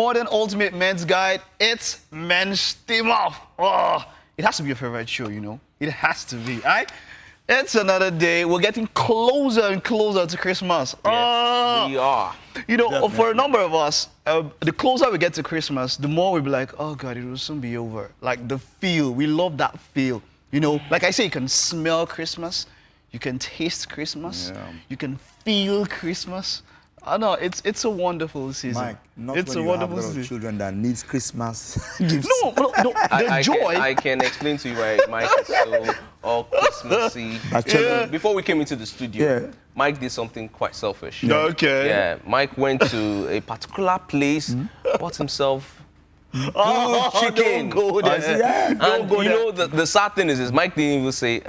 Modern Ultimate Men's Guide. It's Men's Steam Off. Oh, it has to be your favorite show, you know. It has to be, all right? It's another day. We're getting closer and closer to Christmas. Yes, we are. You know, Definitely. for a number of us, the closer we get to Christmas, the more we'll be like, oh God, it will soon be over. Like the feel, we love that feel. You know, like I say, you can smell Christmas, you can taste Christmas, Yeah. you can feel Christmas. I know, it's a wonderful season. Mike, not it's when a you have wonderful a lot of season. children that needs Christmas gifts. No, the joy. I can explain to you why Mike is so all Christmassy. Actually, Before we came into the studio, Yeah. Mike did something quite selfish. Okay. Yeah, Mike went to a particular place, bought himself Oh, good chicken. don't go there. Yeah. Don't And go you there. know, the sad thing is Mike didn't even say,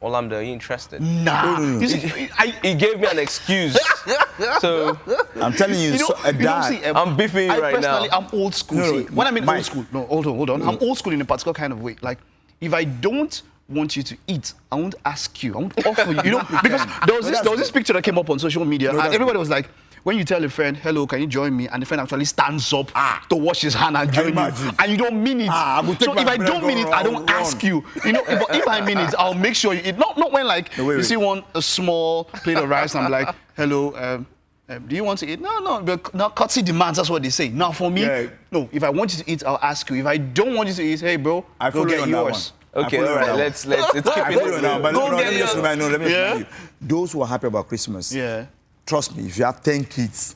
Olamide, are you interested? Nah. You see, He gave me an excuse. So I'm telling you, you know, so, a you don't dad. see, I'm beefing you right now. personally, I'm old school. No, See, when I mean Mike. old school, no, hold on. I'm old school in a particular kind of way. Like, if I don't want you to eat, I won't ask you. I won't offer you. You know, because there was this picture that came up on social media, and that's everybody was like, when you tell a friend, hello, can you join me? And the friend actually stands up to wash his hand and join you. imagine? And you don't mean it. I will take So my if I bread don't and mean it, go I don't run. ask you. You know, if I mean it, I'll make sure you eat. Not when like No, wait, you wait. see a small plate of rice and I'm like, hello, do you want to eat? No. But now courtesy demands, that's what they say. Now for me, Yeah. no, if I want you to eat, I'll ask you. If I don't want you to eat, hey bro, I go follow you get on that yours. one. Okay, I follow all you on right, that one. let's it's I keeping follow you now, but Go let me get yours. explain. Let me Yeah. explain you. Those who are happy about Christmas, Yeah. trust me, if you have 10 kids,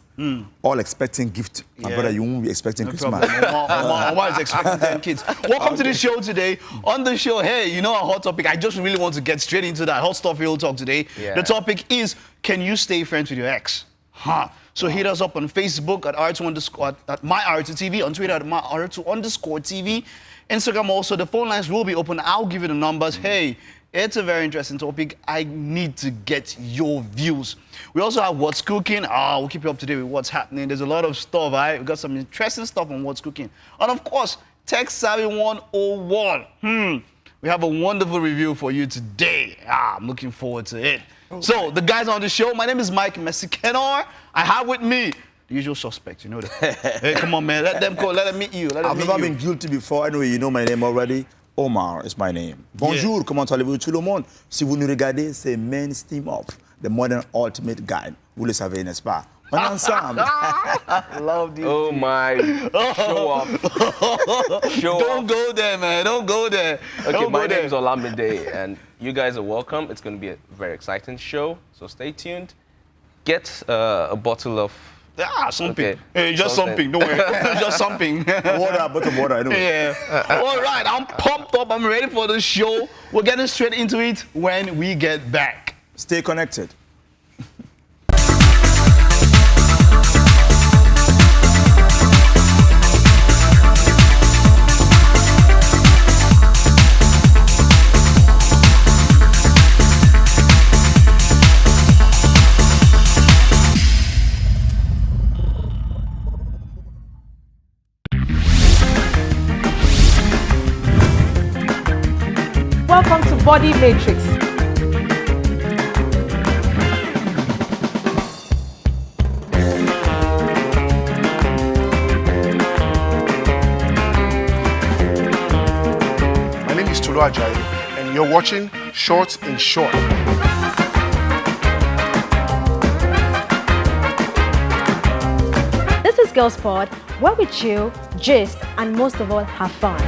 all expecting gift, my Yeah. brother, you won't be expecting No Christmas. problem. Oma is expecting 10 kids. Welcome to the show today. On the show, hey, you know our hot topic. I just really want to get straight into that hot stuff we'll talk today. Yeah. The topic is, can you stay friends with your ex? So hit us up on Facebook at R2_ at MyR2TV, on Twitter at MyR2_TV. Instagram also, the phone lines will be open. I'll give you the numbers. Hey, it's a very interesting topic. I need to get your views. We also have What's Cooking. We'll keep you up to date with what's happening. There's a lot of stuff, right? We've got some interesting stuff on What's Cooking. And of course, Tech Savvy 101. We have a wonderful review for you today. I'm looking forward to it. So, the guys on the show, my name is Mike Messikenor. I have with me the usual suspects, you know that. Hey, come on, man. Let them go. Let them meet you. Let them I've meet never you. been guilty before. Anyway, you know my name already. Omar is my name. Bonjour, comment allez-vous tout le monde? Si vous nous regardez, c'est Men's Steam Off, the Modern Ultimate Guide. Vous le savez, n'est-ce pas? On est ensemble. Love these. Oh my, show off. Show Don't off. go there, man. Don't go there. Okay, Don't my go there. name is Olamide, and you guys are welcome. It's going to be a very exciting show, so stay tuned. Get a bottle of Something. Okay. Hey, just something. Don't worry. Just something. Water, bottle of water, anyway. Yeah. All right, I'm pumped up. I'm ready for the show. We're getting straight into it when we get back. Stay connected. Welcome to Body Matrix. My name is Tolu Ajayi, and you're watching Short in Short. This is Girls Pod, where we chill, gist, and most of all, have fun.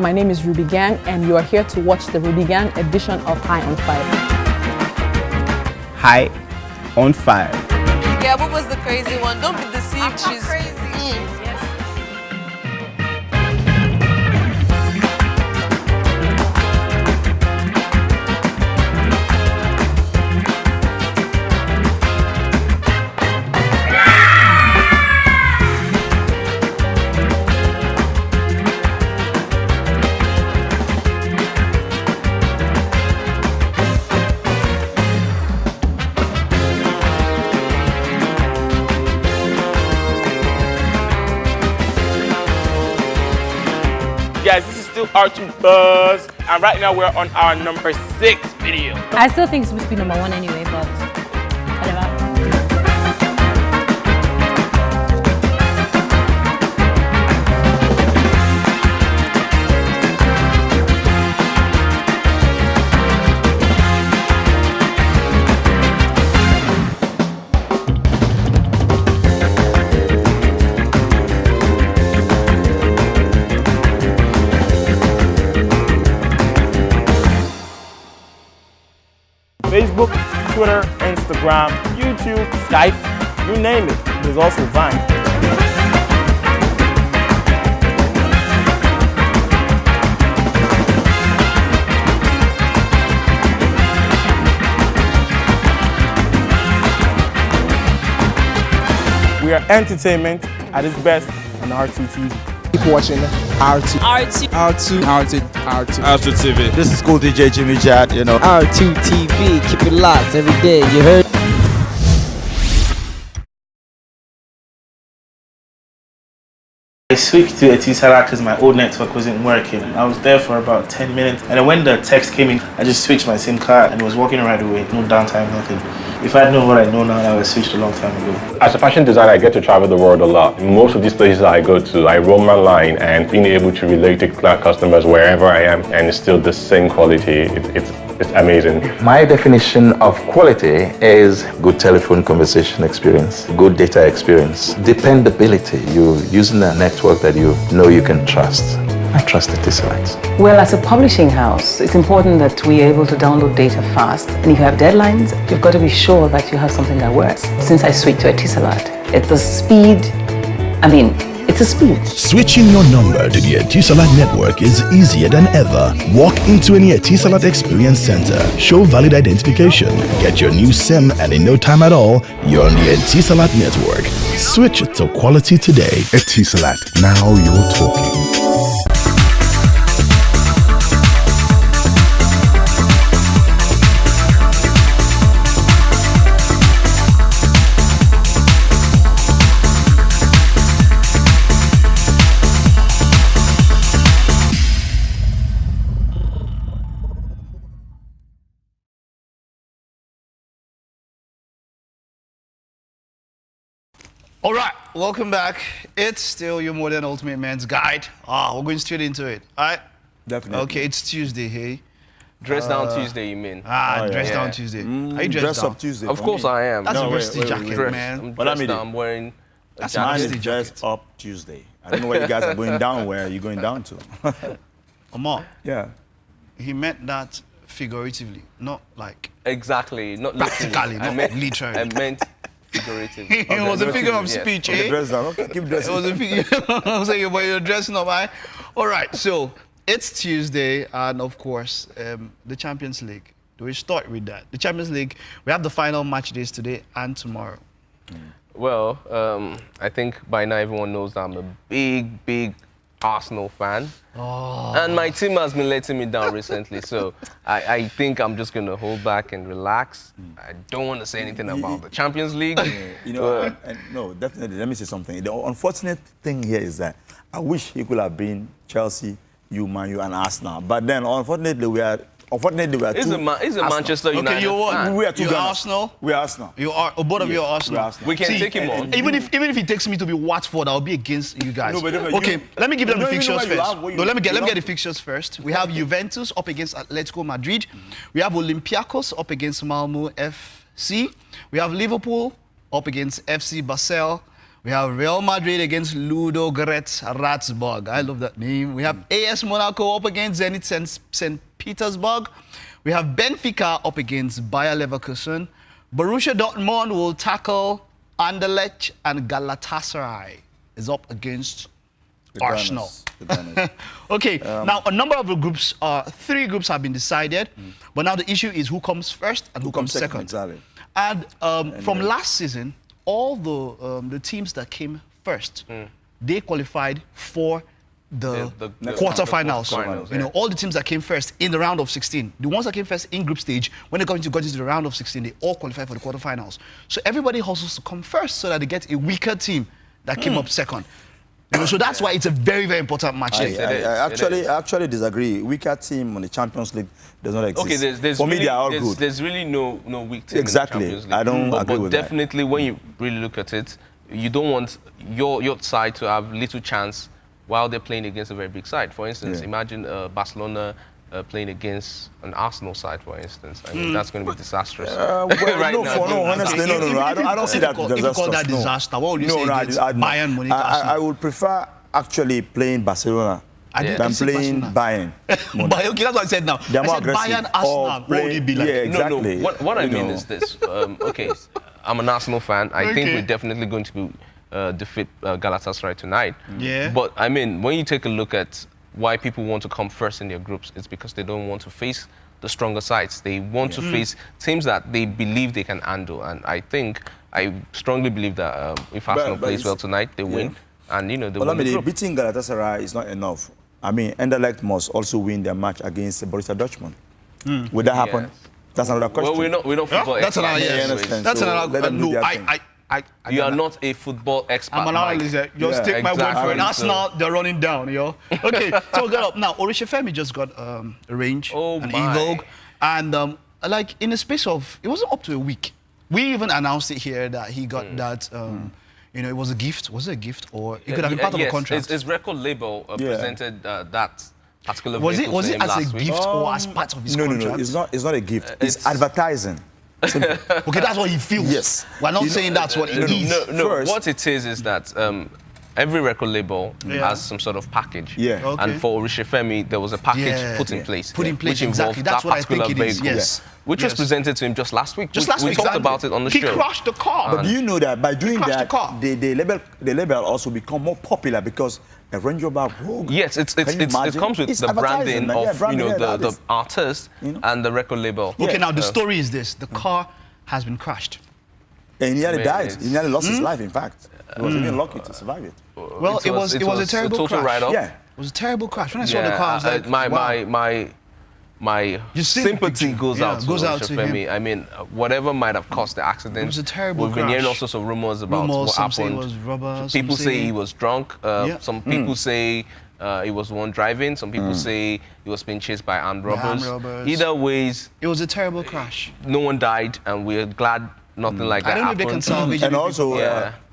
My name is Ruby Gang, and you are here to watch the Ruby Gang edition of High on Fire. High on Fire. Yeah, what was the crazy one? Don't be deceived. She's crazy. still R2 Buzz, and right now we're on our number 6 video. I still think it's supposed to be number 1 anyway, but whatever. Facebook, Twitter, Instagram, YouTube, Skype, you name it. There's also Vine. We are entertainment at its best on R2TV. Keep watching R2. R2. R2. R2. R2. R2 TV. This is Cool DJ Jimmy Jad, you know. R2 TV. Keep it locked every day. You heard? I switched to Etisalat because my old network wasn't working. I was there for about 10 minutes, and then when the text came in, I just switched my SIM card and it was working right away. No downtime, nothing. If I know what I know now, I would have switched a long time ago. As a fashion designer, I get to travel the world a lot. In most of these places I go to, I roam my line, and being able to relate to customers wherever I am, and it's still the same quality, it's amazing. My definition of quality is good telephone conversation experience, good data experience, dependability. You're using a network that you know you can trust. I trust Etisalat. Well, as a publishing house, it's important that we're able to download data fast. And if you have deadlines, you've got to be sure that you have something that works. Since I switched to Etisalat, it's a speed, it's a speed. Switching your number to the Etisalat network is easier than ever. Walk into any Etisalat Experience Center, show valid identification, get your new SIM, and in no time at all, you're on the Etisalat network. Switch to quality today. Etisalat, now you're talking. All right, welcome back. It's still your Modern Ultimate Man's Guide. We're going straight into it. All right? Definitely. Okay, it's Tuesday, hey? Dress down Tuesday, you mean? Dress down Tuesday. Are you dressed Dress down? up Tuesday. Of course I am. That's No, a wait, varsity wait, jacket, wait. man. I'm But I dressed mean down, I'm wearing a That's Mine jacket. is varsity dress jacket. up Tuesday. I don't know where you guys are going down. Where are you going down to? Omar, Yeah. he meant that figuratively, not like... Exactly, not Practically, literally. not literally. I meant figuratively. It was a figure of speech, Okay, eh? dress down. Okay, keep It dressing. was a figure. I was saying, but you're dressing up, right? All right, so it's Tuesday, and of course, the Champions League. Do we start with that? The Champions League, we have the final match days today and tomorrow. Well, I think by now everyone knows that I'm a big Arsenal fan. And my team has been letting me down recently, so I think I'm just going to hold back and relax. I don't want to say anything about the Champions League. You know, no, definitely. Let me say something. The unfortunate thing here is that I wish he could have been Chelsea, Man U, and Arsenal. But then, unfortunately, we are two. It's a Manchester United Okay, you're what? fan. We are two You're Gunners. Arsenal? We are Arsenal. You are, both of you are Yes, Arsenal. we're Arsenal. We can See, take him on. Even if he takes me to be Watford, I'll be against you guys. No, but Okay, let me give them the fixtures first. Let me get you the fixtures first. We have Juventus up against Atletico Madrid. We have Olympiacos up against Malmo FC. We have Liverpool up against FC Basel. We have Real Madrid against Ludo Goretz Ratzburg. I love that name. We have AS Monaco up against Zenit St. Petersburg. We have Benfica up against Bayer Leverkusen. Borussia Dortmund will tackle Anderlecht, and Galatasaray is up against Arsenal. Okay, now a number of the groups, 3 groups have been decided, but now the issue is who comes first and who comes second. Exactly. And from last season, all the teams that came first, they qualified for the quarterfinals. You know, all the teams that came first in the round of 16, the ones that came first in group stage, when they got into the round of 16, they all qualified for the quarterfinals. So everybody hustles to come first so that they get a weaker team that came up second. You know, so that's why it's a very, very important match. I actually disagree. Weaker team on the Champions League does not exist. Okay, there's for me, really, they are all good. There's really no weak team Exactly. in the Champions League. I don't agree but with definitely, when you really look at it, you don't want your side to have little chance while they're playing against a very big side. For instance, imagine Barcelona playing against an Arsenal side, for instance. I mean, that's going to be disastrous. Honestly, no. I don't see that If you call that disaster, what would you say against Bayern Munich? I would prefer actually playing Barcelona than playing Bayern. Okay, that's what I said now. They're I more said aggressive. Bayern, Arsenal, what would it be like? Yeah, exactly. No. What I mean is this. Okay, I'm an Arsenal fan. I think we're definitely going to defeat Galatasaray tonight. Yeah. But I mean, when you take a look at why people want to come first in their groups, it's because they don't want to face the stronger sides. They want to face teams that they believe they can handle. And I strongly believe that if Arsenal plays well tonight, they win. And, you know, they win the group. Beating Galatasaray is not enough. I mean, Anderlecht must also win their match against Borussia Dortmund. Would that happen? That's another question. Well, we're not football That's another no, you are not a football expert. I'm an analyst. Just take my word for it. Arsenal, they're running down, yo. Okay, so get up. Now, Orishafemi just got a range, an Evoke. And like in the space of, it wasn't up to a week. We even announced it here that he got that, you know, it was a gift. Was it a gift? Or it could have been part of a contract? His record label presented that particular Was vehicle it to him as last a week. gift or as part of his contract? No, it's not a gift. It's advertising. Okay, that's what he feels. Yes. We're not saying that's what it is. No. What it is that every record label has some sort of package. Yeah. Okay. And for Orishafemi, there was a package put in place. Put in place, which involved exactly. That's that what I particular think it is. vehicle. Yes. Which was presented to him just last week. Just last week. We talked about it on the show. He crashed the car. But do you know that by doing that, the label also become more popular because a Range Rover Vogue. Yes, it comes with the branding of the artist and the record label. Okay, now the story is this: the car has been crashed. And he nearly died. He nearly lost his life. In fact, he was even lucky to survive it. Well, it was a terrible crash. Write-off. Yeah, it was a terrible crash. When I saw the car, I was like, my sympathy goes out to Orishafemi. I mean, whatever might have caused the accident. It was a terrible We've been hearing all sorts of rumors about what happened. Some say it was rubber, people say he was drunk. Some people say he was the one driving. Some people say he was being chased by armed robbers. Either ways, it was a terrible crash. No one died, and we're glad nothing like that happened. I don't know if they can salvage it. And also,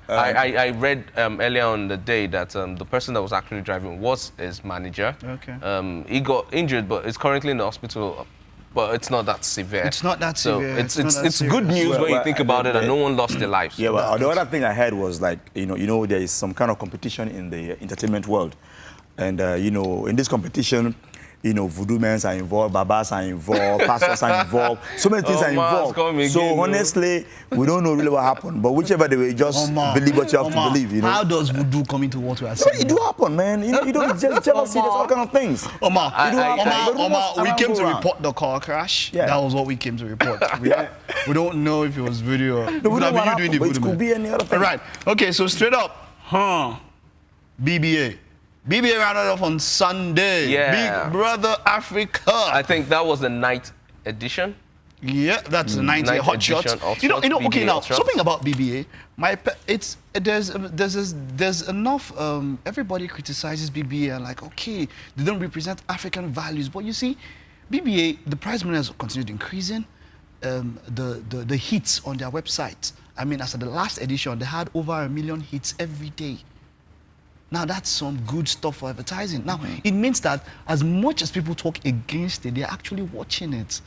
I read earlier on the day that the person that was actually driving was his manager. Okay. He got injured, but is currently in the hospital. But it's not that severe. It's not that severe. So it's good news when you think about it, and no one lost their lives. Yeah, well, the other thing I heard was like, you know, there is some kind of competition in the entertainment world, and you know, in this competition, you know, voodoo men are involved, babas are involved, pastors are involved, so many things are involved. So honestly, we don't know really what happened, but whichever way, just believe what you have to believe. You know. How does voodoo come into what we are saying? It do happen, man. You don't just jealousy. There's all kind of things. Omar, we came to report the car crash. Yeah. That was what we came to report. We don't know if it was video. No, we don't know what happened, but it could be any other thing. All right. Okay. So straight up, BBA. BBA rounded off on Sunday. Yeah. Big Brother Africa. I think that was the night edition. Yeah, that's the night Hot Shots. You know. Okay, now something about BBA. There's enough. Everybody criticizes BBA and like, okay, they don't represent African values. But you see, BBA, the prize money has continued increasing. The hits on their website. I mean, as of the last edition, they had over 1 million hits every day. Now, that's some good stuff for advertising. Now, it means that as much as people talk against it, they're actually watching it.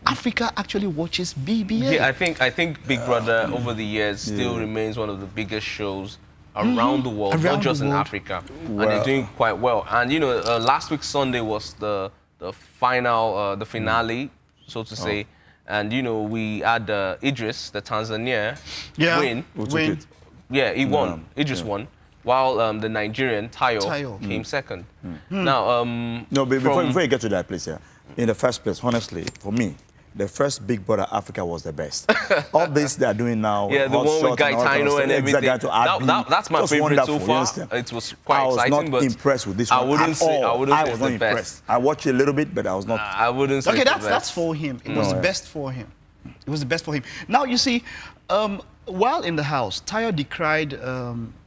Africa actually watches BBA. Yeah, I think Big Brother over the years still remains one of the biggest shows around the world, not just in Africa. And they're doing quite well. And, you know, last week Sunday was the final, the finale, so to say. And, you know, we had Idris, the Tanzania, win. Yeah, he won. Idris won. While the Nigerian, Tayo, came second. Now, no, but before you get to that place, in the first place, honestly, for me, the first Big Brother Africa was the best. All this they are doing now, the one with Gaetano and everything. That's my favorite so far. It was quite exciting. I was not impressed with this one. I wouldn't say I was not impressed. Impressed. I watched it a little bit, but I was not. I wouldn't say. Okay, that's for him. It was the best for him. It was the best for him. Now you see, while in the house, Tayo decried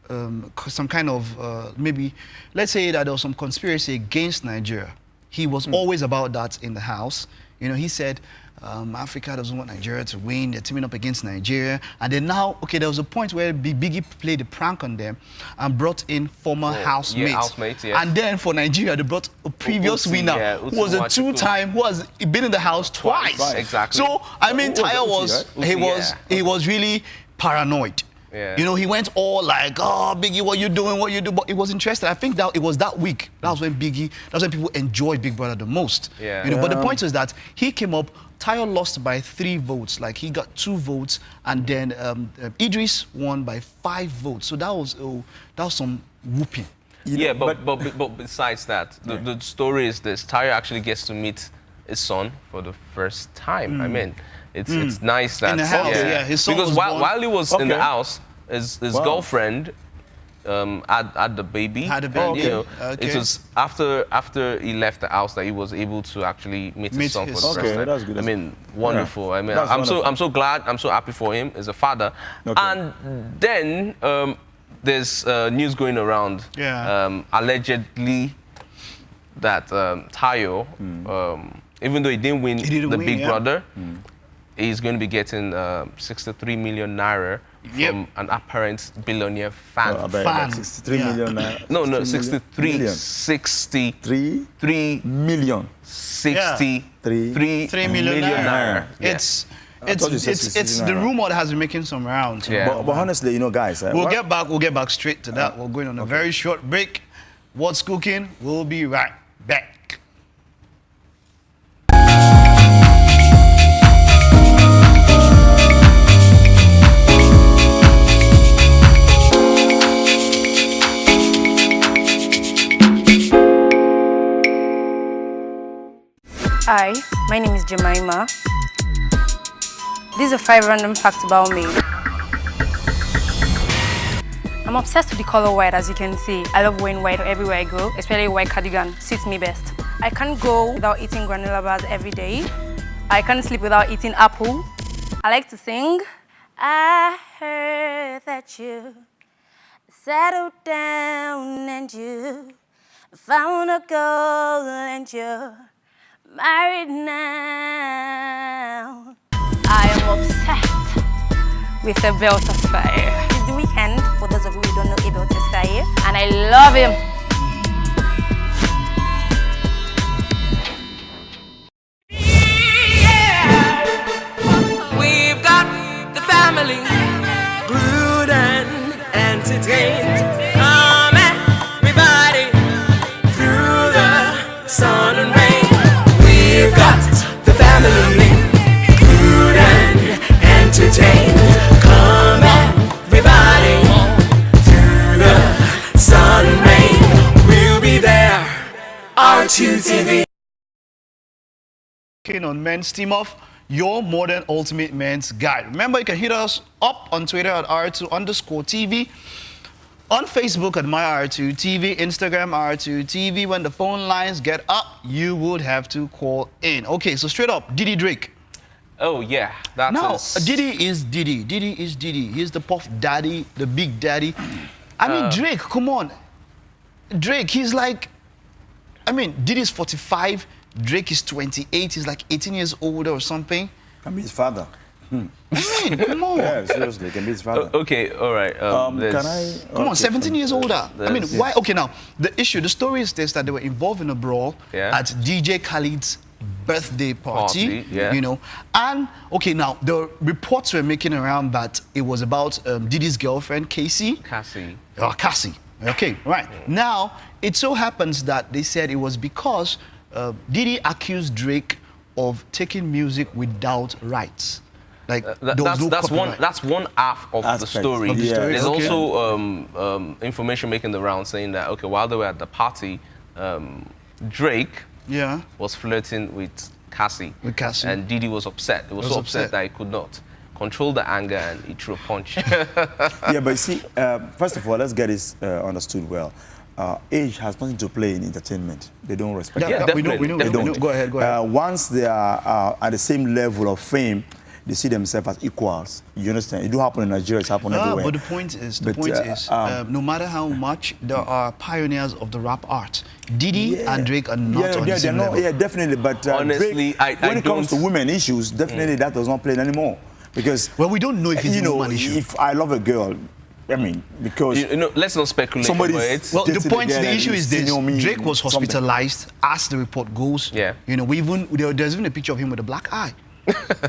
some kind of maybe, let's say that there was some conspiracy against Nigeria. He was always about that in the house. You know, he said, Africa doesn't want Nigeria to win. They're teaming up against Nigeria. And then now, okay, there was a point where Biggie played a prank on them and brought in former housemates. Yeah. And then for Nigeria, they brought a previous winner who was a two-time, who has been in the house twice. Exactly. So, I mean, Tayo he was really paranoid. Yeah. You know, he went all like, oh, Biggie, what you doing, what you do? But it was interesting. I think that it was that week. That was when people enjoyed Big Brother the most. Yeah. You know, but the point is that he came up, Tayo lost by 3 votes. Like, he got 2 votes, and then Idris won by 5 votes. So that was some whooping. Yeah, but besides that, the story is this. Tayo actually gets to meet his son for the first time. I mean, it's nice that... In the house, his son because was while he was in the house, his girlfriend had the baby. Had a baby. You know, it was after he left the house that he was able to actually meet his son for the first time. That's good. I mean, wonderful. Yeah. I mean, I'm so glad. I'm so happy for him as a father. Okay. And then there's news going around. Yeah. Allegedly that Tayo, even though he didn't win the Big Brother, he's going to be getting 63 million naira from an apparent billionaire fan. 63 million naira. No, 63 million. 63 million naira. It's the rumor that has been making some rounds. Yeah. But honestly, you know, guys, we'll get back straight to that. We're going on a very short break. What's cooking? We'll be right back. Hi, my name is Jemima. These are 5 random facts about me. I'm obsessed with the color white, as you can see. I love wearing white everywhere I go, especially white cardigan. Suits me best. I can't go without eating granola bars every day. I can't sleep without eating apple. I like to sing. I heard that you settled down and you found a goal and you're married now. I am obsessed with a belt of fire. It's the weekend, for those of you who don't know Abel Tesfaye, and I love him. We've got the family brewed and entertained. Come everybody through the sun and rain. We've got the family brewed and entertained. Come everybody through the sun and rain. We'll be there. R2TV. On Men's Team Off, your modern ultimate men's guide. Remember, you can hit us up on Twitter at R2_TV, on Facebook at MyR2TV, Instagram R2TV. When the phone lines get up, you would have to call in. Okay, so straight up, Diddy Drake. Oh yeah, that's Diddy is Diddy. Diddy is Diddy. He's the Puff Daddy, the Big Daddy. I mean, Drake, come on. Drake, he's like, I mean, Diddy's 45. Drake is 28. He's like 18 years older or something. Can be his father. I mean, come on. Yeah, seriously, can be his father. Okay, all right. Come on, 17 years older. I mean, why? Okay, now, the story is this, that they were involved in a brawl at DJ Khaled's birthday party, you know. And, okay, now, the reports were making around that it was about Diddy's girlfriend, Cassie. Cassie. Cassie. Okay, right. Now, it so happens that they said it was because Diddy accused Drake of taking music without rights. Like that's one half of the story. There's also information making the round saying that while they were at the party, Drake was flirting with Cassie. And Diddy was upset. He was so upset that he could not control the anger and he threw a punch. Yeah, but you see, first of all, let's get this understood well. Age has nothing to play in entertainment. They don't respect that. We know. Go ahead. Once they are at the same level of fame, they see themselves as equals. You understand? It do happen in Nigeria. It's happening everywhere. But the point is, no matter how much there are pioneers of the rap art, Diddy and Drake are not on the same level. Yeah, definitely. But honestly, Drake, when it comes to women issues, definitely that does not play anymore. Because we don't know if it's a woman issue. If I love a girl, I mean, because let's not speculate about it. Well, the issue is this: Drake was hospitalized, as the report goes. Yeah. There's even a picture of him with a black eye.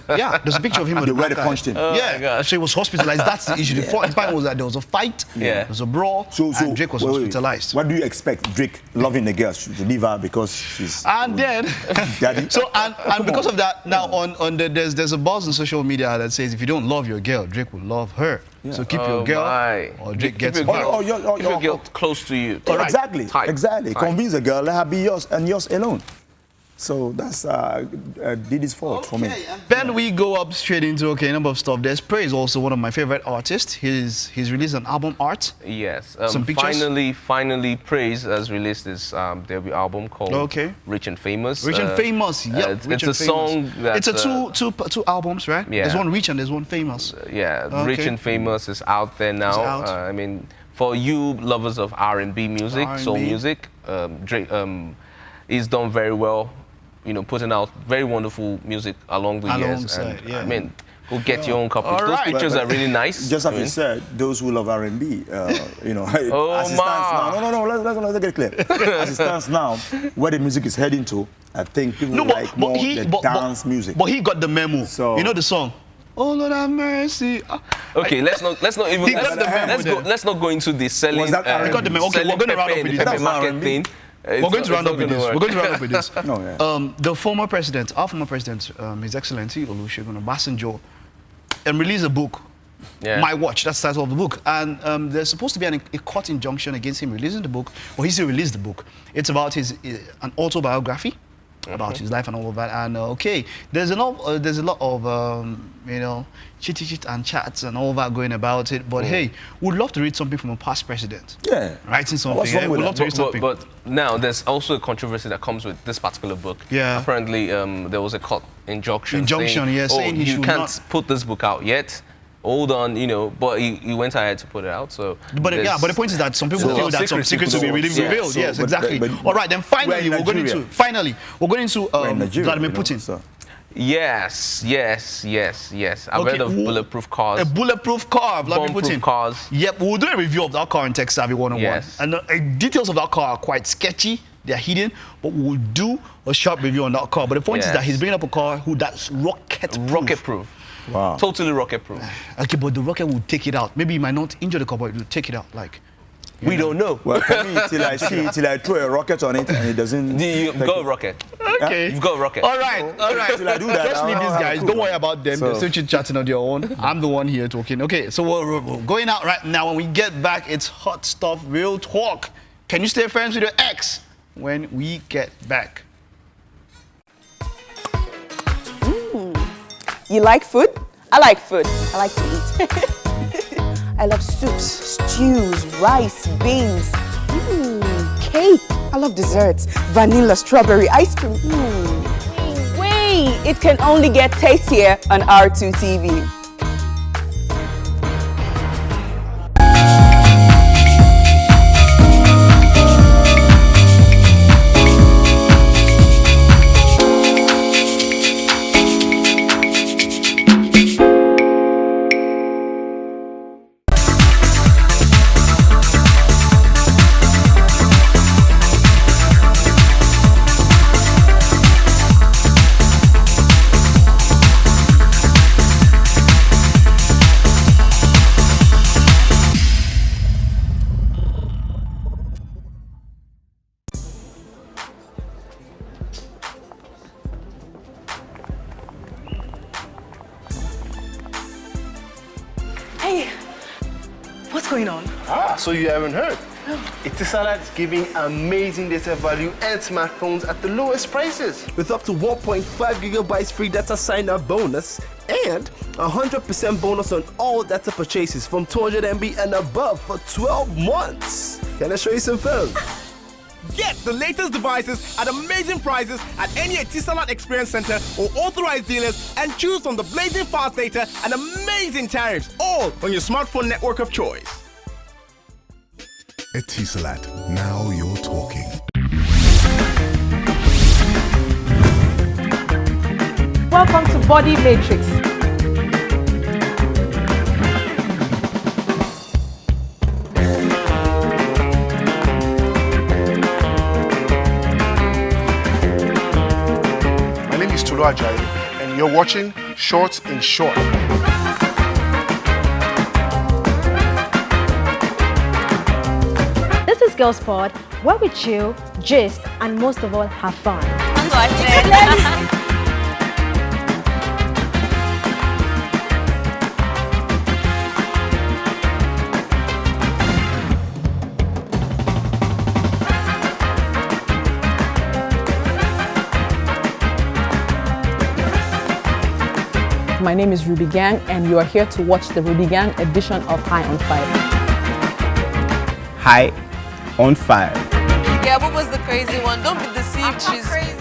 Yeah, there's a picture of him with a black eye. They punched him. So he was hospitalized. That's the issue. The point was that there was a fight. There was a brawl. And Drake was hospitalized. What do you expect Drake loving the girl to leave her because she's? And then, daddy. So and because of that, now there's a buzz on social media that says if you don't love your girl, Drake will love her. Yeah. So keep your girl, or Drake gets her. Keep your girl close to you. Right. Exactly. Tight. Exactly. Tight. Convince the girl, let her be yours and yours alone. So that's Diddy's fault for me. Then we go up straight into a number of stuff. There's Praise, also one of my favorite artists. He's released an album art. Yes. Some pictures. Finally, Praise has released his debut album called Rich and Famous. Rich and Famous. Yep. It's a song that's... It's a two albums, right? Yeah. There's one Rich and there's one Famous. Rich and Famous is out there now. I mean, for you lovers of R&B music, soul music, Drake he's done very well. Putting out very wonderful music along the years. And, I mean, go get your own copies. Those pictures are really nice. Just as you said, those who love R&B, as it stands now. No, let's get clear. As it stands now, where the music is heading to, I think people like more the dance music. But he got the memo. So, you know the song? Oh Lord have mercy. Okay, let's not even let's not go into the selling. He got the memo. Okay, we're going to round up with this market thing. We're going to round up with this. The former president, our former president, His Excellency Olusegun Obasanjo, released a book. My Watch, that's the title of the book. And there's supposed to be a court injunction against him releasing the book, but he still released the book. It's about an autobiography about his life and all of that. And there's a lot of chit and chats and all that going about it. But hey, we'd love to read something from a past president. Yeah, writing something. We'd love to read something. But now there's also a controversy that comes with this particular book. Yeah. Apparently, there was a court injunction. Saying you can't put this book out yet. Hold on, but he went ahead to put it out. So, but the point is that some people feel that some secrets will be revealed. Yes, exactly. All right, then finally we're going into Vladimir Putin. So. Yes. I've heard of bulletproof cars. A bulletproof car, Vladimir Putin. Cars. Yep, we'll do a review of that car in Tech Savvy 101. Yes. And details of that car are quite sketchy. They're hidden, but we'll do a sharp review on that car. But the point is that he's bringing up a car that's rocket-proof. Wow. Totally rocket-proof. Okay, but the rocket will take it out. Maybe it might not injure the car, but it will take it out. We don't know. Well, for me, till I throw a rocket on it and it doesn't... You've got a rocket. Okay. You've got a rocket. All right. Till I do that, just leave these guys. Don't worry about them. They're still chit-chatting on their own. I'm the one here talking. Okay, so we're going out right now. When we get back, it's hot stuff, real talk. Can you stay friends with your ex when we get back? You like food? I like food. I like to eat. I love soups, stews, rice, beans, cake. I love desserts, vanilla, strawberry, ice cream. Wait, it can only get tastier on R2 TV. Hey, what's going on? So you haven't heard? Etisalat is giving amazing data value and smartphones at the lowest prices. With up to 1.5 gigabytes free data sign-up bonus and 100% bonus on all data purchases from 200 MB and above for 12 months. Can I show you some phones? Get the latest devices at amazing prices at any Etisalat Experience Center or authorized dealers and choose from the blazing fast data and amazing tariffs, all on your smartphone network of choice. Etisalat, now you're talking. Welcome to Body Matrix. My name is Tulu Ajayi, and you're watching Shorts in Short. This is Girls Pod, where we chill, gist, and most of all, have fun. My name is Ruby Gang, and you are here to watch the Ruby Gang edition of High on Fire. High on Fire. Yeah, what was the crazy one? Don't be deceived. She's crazy.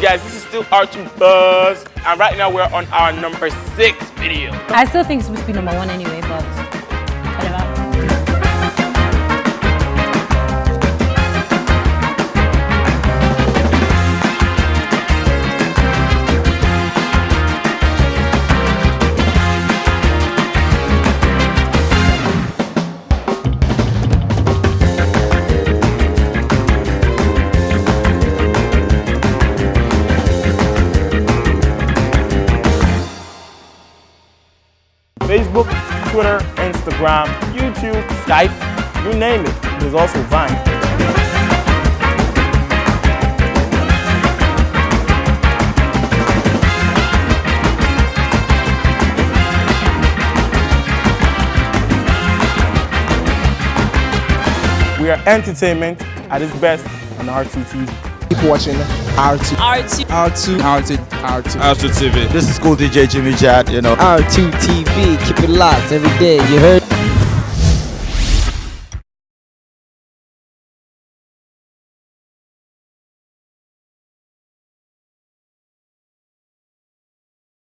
Guys, this is still R2 Buzz, and right now we're on our number 6 video. I still think it's supposed to be number 1 anyway, but whatever. Facebook, Twitter, Instagram, YouTube, Skype, you name it. There's also Vine. We are entertainment at its best on R2 TV. Keep watching R2. R2. R2 TV. This is cool DJ Jimmy Jad, you know. R2 TV. Keep it locked every day. You heard?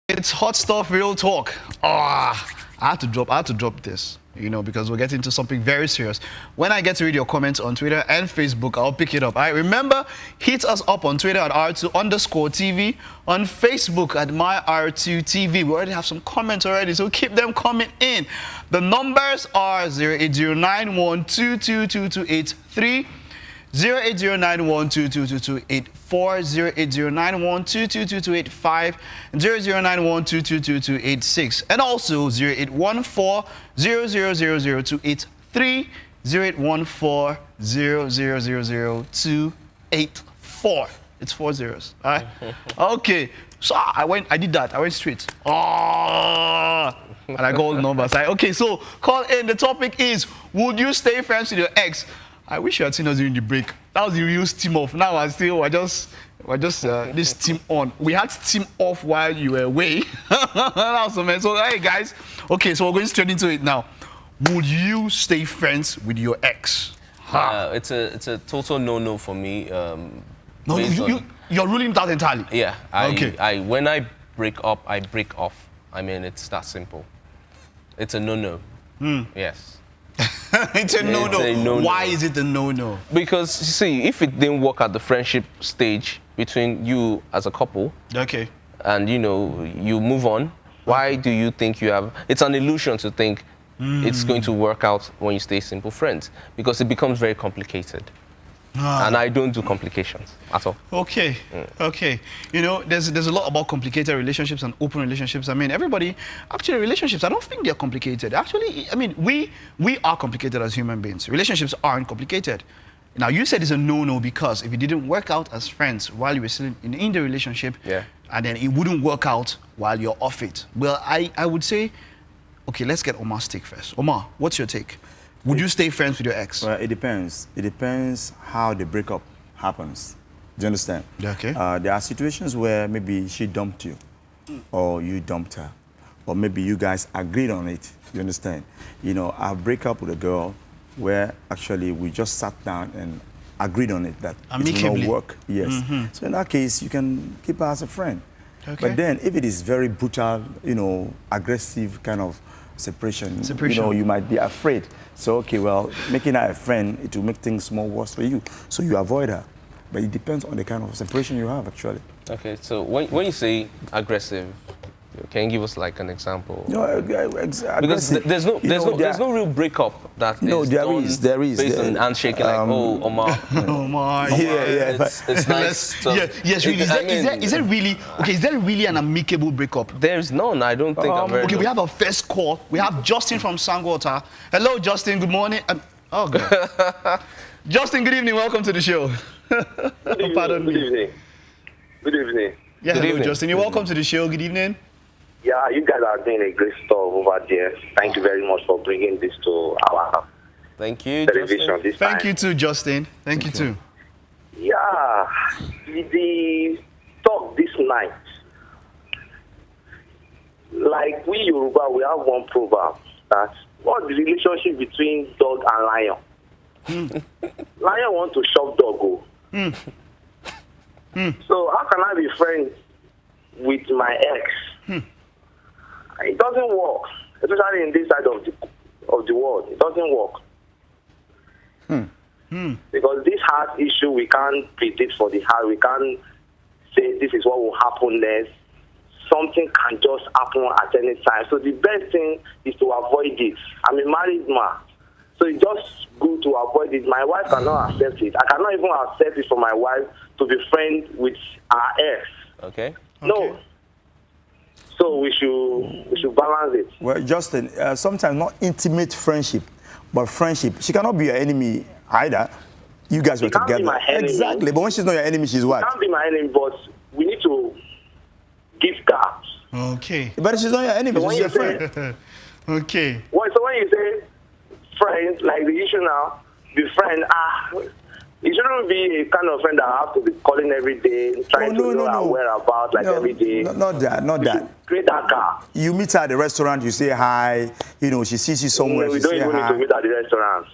It's hot stuff, real talk. I had to drop this, you know, because we're getting into something very serious. When I get to read your comments on Twitter and Facebook, I'll pick it up. All right, remember, hit us up on Twitter at R2_TV, on Facebook at MyR2TV. We already have some comments already, so keep them coming in. The numbers are 08091222283, 08091222284, 08091222285, and 00912222286, and also 081400000283, 081400000284. It's 4 zeros. All right. Okay. So I did that. I went straight. And I got all the numbers. Okay. So call in. The topic is: would you stay friends with your ex? I wish you had seen us during the break. That was the real steam off. Now we're just this team on. We had team off while you were away. That was amazing. So hey guys, okay, so we're going straight into it now. Would you stay friends with your ex? It's a total no for me. No, you're ruling that entirely. Yeah. Okay. When I break up, I break off. I mean, it's that simple. It's a no. Yes. It's a no-no. Why is it a no-no? Because, you see, if it didn't work at the friendship stage between you as a couple, okay, and, you know, you move on, why do you think you have... It's an illusion to think it's going to work out when you stay simple friends, because it becomes very complicated. And I don't do complications at all. Okay, okay. You know, there's a lot about complicated relationships and open relationships. I mean, everybody, actually, relationships, I don't think they're complicated. Actually, I mean, we are complicated as human beings. Relationships aren't complicated. Now, you said it's a no-no because if it didn't work out as friends while you were still in the relationship, and then it wouldn't work out while you're off it. Well, I would say, okay, let's get Omar's take first. Omar, what's your take? Would you stay friends with your ex? Well, it depends. It depends how the breakup happens. Do you understand? Okay. There are situations where maybe she dumped you, or you dumped her, or maybe you guys agreed on it. You understand? You know, I break up with a girl where actually we just sat down and agreed on it that it will not work. Yes. So in that case, you can keep her as a friend. Okay. But then if it is very brutal, you know, aggressive kind of separation, you know, you might be afraid. So, okay, well, making her a friend, it will make things more worse for you. So you avoid her. But it depends on the kind of separation you have, actually. Okay, so when you say aggressive, can you give us like an example? No, because there's no real breakup that is there is based on handshaking, like, oh, Omar. Omar, it's nice. Yes, really. Is there really, okay, is there really an amicable breakup? There's none, I don't think. Okay, we have a first call. We have Justin from Sangwater. Hello, Justin, good morning. Oh, God. Justin, good evening, welcome to the show. Good evening. Good evening. Yeah, hello, Justin, you're welcome to the show, good evening. Yeah, you guys are doing a great stuff over there. Thank you very much for bringing this to our television this time. Thank you too, Justin. Thank you too. Yeah, the talk this night, like we Yoruba, we have one proverb that what's the relationship between dog and lion? Lion want to shove dog. So how can I be friends with my ex? It doesn't work, especially in this side of the world. It doesn't work. Because this heart issue, we can't predict for the heart. We can't say this is what will happen next. Something can just happen at any time. So the best thing is to avoid it. I'm a married man. So it's just good to avoid it. My wife cannot accept it. I cannot even accept it for my wife to be friends with her ex. Okay. No. So we should balance it. Well, Justin, sometimes not intimate friendship, but friendship. She cannot be your enemy either. You guys were together. Be my enemy. Exactly. But when she's not your enemy, she's what? She can't be my enemy, but we need to give gaps. Okay. But she's not your enemy. So She's your friend. Okay. Well, so when you say friends, like the issue now, the friend, it shouldn't be a kind of friend that I have to be calling every day, trying to know her whereabouts every day. Not that. Create that gap. You meet her at the restaurant, you say hi. You know, she sees you somewhere, we she don't say even hi. need to meet at the restaurant.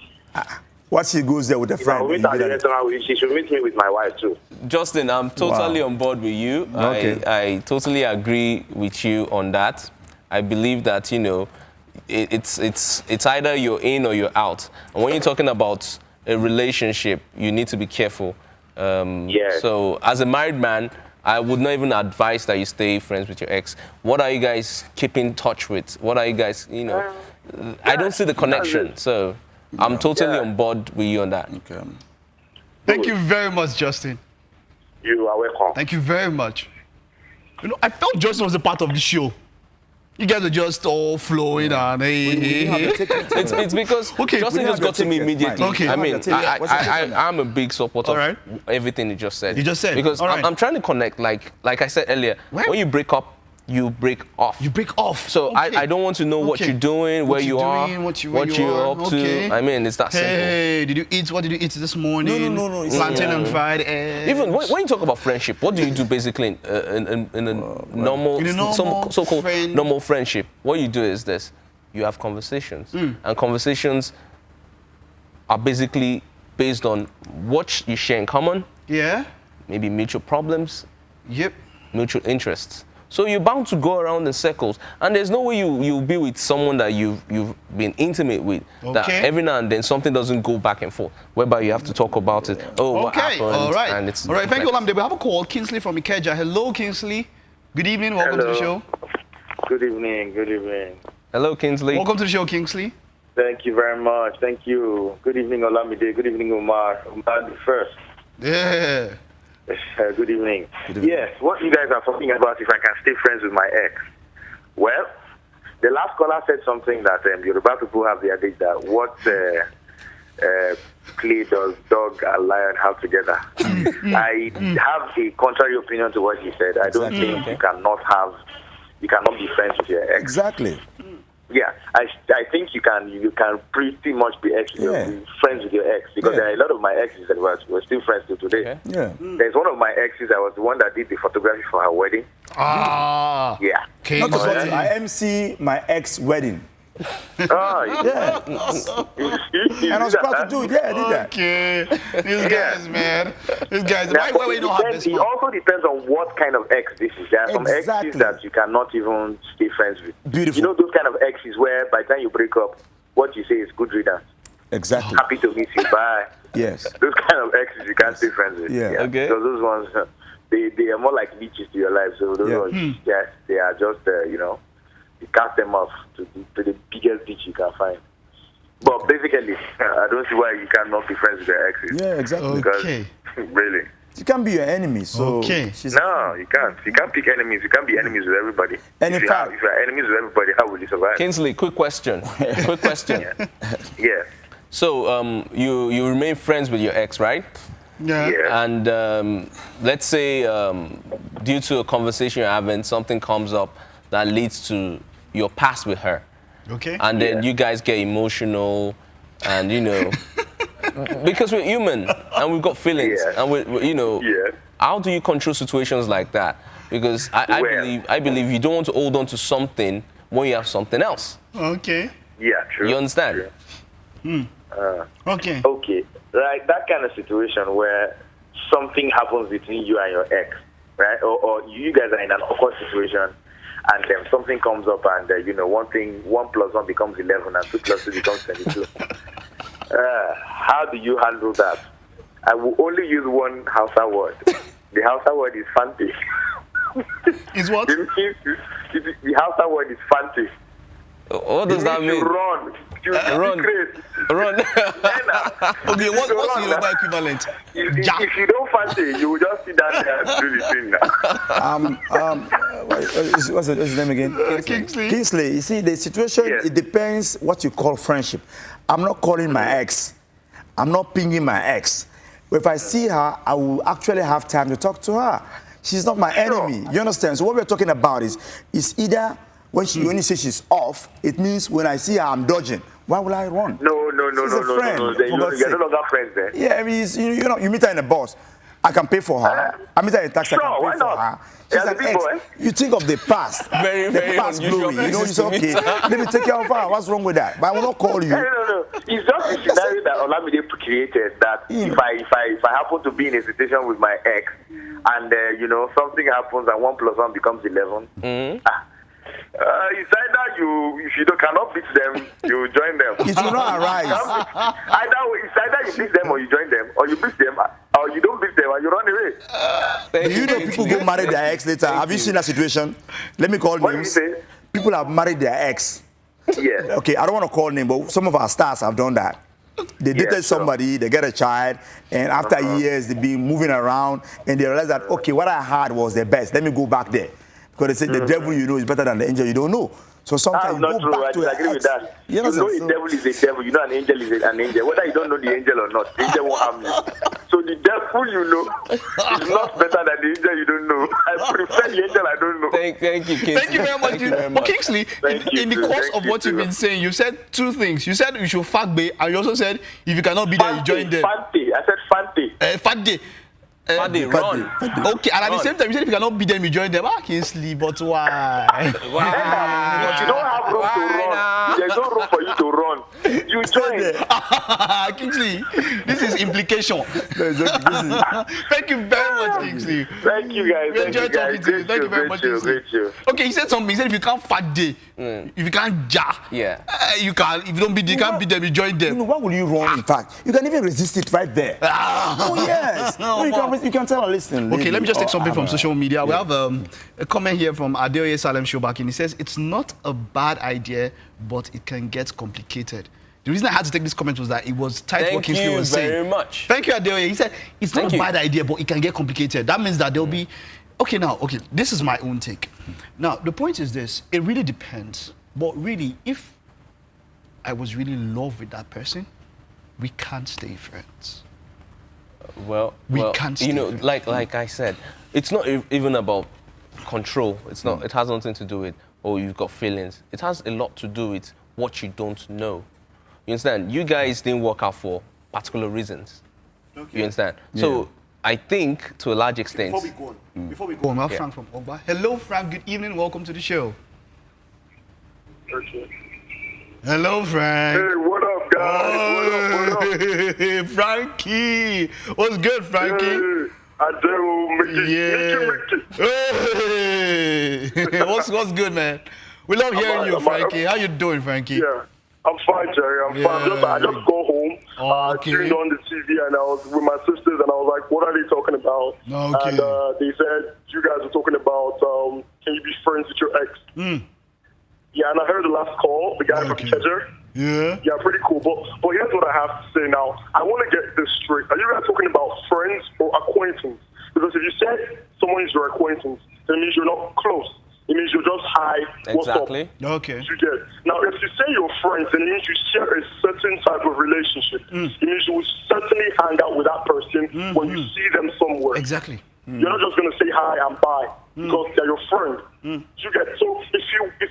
What she goes there with a friend? If I meet at the restaurant, she should meet me with my wife too. Justin, I'm totally on board with you. Okay. I totally agree with you on that. I believe that, you know, it's either you're in or you're out. And when you're talking about a relationship, you need to be careful. So as a married man, I would not even advise that you stay friends with your ex. What are you guys keeping in touch with? What are you guys, you know? I don't see the connection. So I'm totally on board with you on that. Okay. Thank you very much, Justin. You are welcome. Thank you very much. You know, I felt Justin was a part of the show. You guys are just all flowing and it's because Justin just got to me immediately. Okay. I mean, I'm a big supporter of everything you just said. You just said. Because I'm trying to connect, like I said earlier, when you break up, you break off. You break off. So I don't want to know what you're doing, where you are, what you're up to. I mean, it's that simple. Hey, did you eat? What did you eat this morning? No. Plantain and fried eggs. Even when you talk about friendship, what do you do basically in a normal, so-called normal friendship? What you do is this: you have conversations, and conversations are basically based on what you share in common. Yeah. Maybe mutual problems. Yep. Mutual interests. So you're bound to go around in circles, and there's no way you'll be with someone that you've been intimate with. That every now and then something doesn't go back and forth, whereby you have to talk about it. Oh, what happened? All right. And it's all right. Thank you, Olamide. We have a call. Kingsley from Ikeja. Hello, Kingsley. Good evening. Welcome to the show. Good evening. Good evening. Hello, Kingsley. Welcome to the show, Kingsley. Thank you very much. Thank you. Good evening, Olamide. Good evening, Omar. Omar the first. Yeah. Good evening. Yes, what you guys are talking about, if I can stay friends with my ex. Well, the last caller said something that Yoruba people have the adage that what play does dog and lion have together. I have a contrary opinion to what he said. I don't think you cannot be friends with your ex. Exactly. Yeah, I think you can pretty much be friends with your ex, because there are a lot of my exes that we're still friends till today. Yeah. There's one of my exes, I was the one that did the photography for her wedding. Ah. Yeah. Not to forget, I MC my ex wedding. Oh, yeah. And I was proud to do it. Yeah, I did that. Okay. These guys, man. These guys. Why we don't have this It also depends on what kind of ex this is. There are some exes that you cannot even stay friends with. Beautiful. You know those kind of exes where by the time you break up, what you say is good riddance. Exactly. Happy to meet you. Bye. Yes. Those kind of exes you can't stay friends with. Yeah. Okay. Because those ones, they are more like leeches to your life. So those ones, they are just, you cast them off to the biggest ditch you can find. But basically, I don't see why you cannot be friends with your exes. Yeah, exactly. Because, really. You can't be your enemy, so... No, you can't. You can't pick enemies. You can't be enemies with everybody. And if you're enemies with everybody, how will you survive? Kingsley, quick question. Yeah. So, you remain friends with your ex, right? Yeah. And let's say due to a conversation you're having, something comes up that leads to your past with her. Okay. And then you guys get emotional, and because we're human and we've got feelings, and how do you control situations like that? Because I believe you don't want to hold on to something when you have something else. Okay. Yeah, true. You understand? Okay. Okay. Like that kind of situation where something happens between you and your ex, right? Or you guys are in an awkward situation, and then something comes up, and 1 + 1 becomes 11, and 2 + 2 becomes 22. How do you handle that? I will only use one Hausa word. The Hausa word is Fante. Is what? The Hausa word is Fante. What does that mean? Run. Run. Okay, what's the Yoruba equivalent? If you don't fancy, you will just sit down there and do the thing now. What's his name again? Kingsley. Kingsley, you see, the situation, it depends what you call friendship. I'm not calling my ex. I'm not pinging my ex. If I see her, I will actually have time to talk to her. She's not my enemy. You understand? So what we're talking about is either when she only says she's off, it means when I see her, I'm dodging. Why will I run? No. She's a friend. You're no longer friends then. Yeah, I mean, you meet her in a bus. I can pay for her. I meet her in a taxi. I can pay for her. She's an ex. You think of the past. Very past glory. You know, you say, okay, let me take care of her. What's wrong with that? But I will not call you. No. It's just a scenario that Olamide created that if I happen to be in a situation with my ex and, something happens and 1 + 1 becomes 11, it's either if you cannot beat them, you join them. It will not arise. It's either you beat them or you join them, or you beat them, or you don't beat them and you run away. You know people go marry their ex later. Have you seen that situation? Let me call names. People have married their ex. Yeah. Okay, I don't want to call names, but some of our stars have done that. They dated somebody, they get a child, and after years they've been moving around, and they realize that, okay, what I had was the best. Let me go back there. Because they say the devil you know is better than the angel you don't know. So sometimes you go back to I disagree with that. You know the devil is a devil. You know an angel is an angel. Whether you don't know the angel or not, the angel won't harm you. So the devil you know is not better than the angel you don't know. I prefer the angel I don't know. Thank you, Kingsley. Thank you very much. But Kingsley, in the course of what you've been saying, you said two things. You said you should fuck bay, and you also said if you cannot be there, you join them. Fante. I said Fante. Fante. Run. Okay, and at the same time, you said if you cannot beat them, you join them. I can't sleep, but why? If you don't have room to run, there's no room for you to run. You join. Kingsley, this is implication. Thank you very much, Kingsley. Thank you, guys. We enjoyed talking to you. Thank you very much, Kingsley. Okay, he said something. He said if you can't fight day, if you can't you can. If you don't beat, you can't beat them. You join them. You know, why would you run? In fact, you can even resist it right there. Oh yes. You can tell her, listen. Okay, let me just take something from social media. We have a comment here from Adeoye Salem Shobakin. He says, it's not a bad idea, but it can get complicated. The reason I had to take this comment was that it was tied to Thank what Kingsley you was saying. very much. Thank you, Adeoye. He said it's not Thank a you. bad idea, but it can get complicated. That means that there'll be, okay, this is my own take. Now, the point is this, it really depends. But really, if I was really in love with that person, we can't stay friends. Well, can't you know, stay like I said, it's not even about control. It's not. It has nothing to do with, oh, you've got feelings. It has a lot to do with what you don't know. You understand? You guys didn't work out for particular reasons. Okay. You understand? Yeah. So I think, to a large extent. Before we go on, we have Frank from Ogba. Hello, Frank. Good evening. Welcome to the show. Okay. Hello, Frank. Hey, what up, guys? What up? Frankie. What's good, Frankie? Hey, Mickey. Hey. What's good, man? We love hearing you, Frankie. How you doing, Frankie? Yeah, I'm fine, Jerry. I'm fine. I just go home. Turned on the TV and I was with my sisters and I was like, what are they talking about? Okay. And they said, you guys are talking about, can you be friends with your ex? Yeah, and I heard the last call, the guy from Chester. Yeah. Yeah, pretty cool. But here's what I have to say now. I want to get this straight. Are you guys talking about friends or acquaintance? Because if you say someone is your acquaintance, that means you're not close. It means you're just hi, what's up? Exactly. Okay. You get. Now, if you say you're friends, then it means you share a certain type of relationship. It means you will certainly hang out with that person when you see them somewhere. Exactly. You're not just going to say hi and bye because they're your friend. You get. So if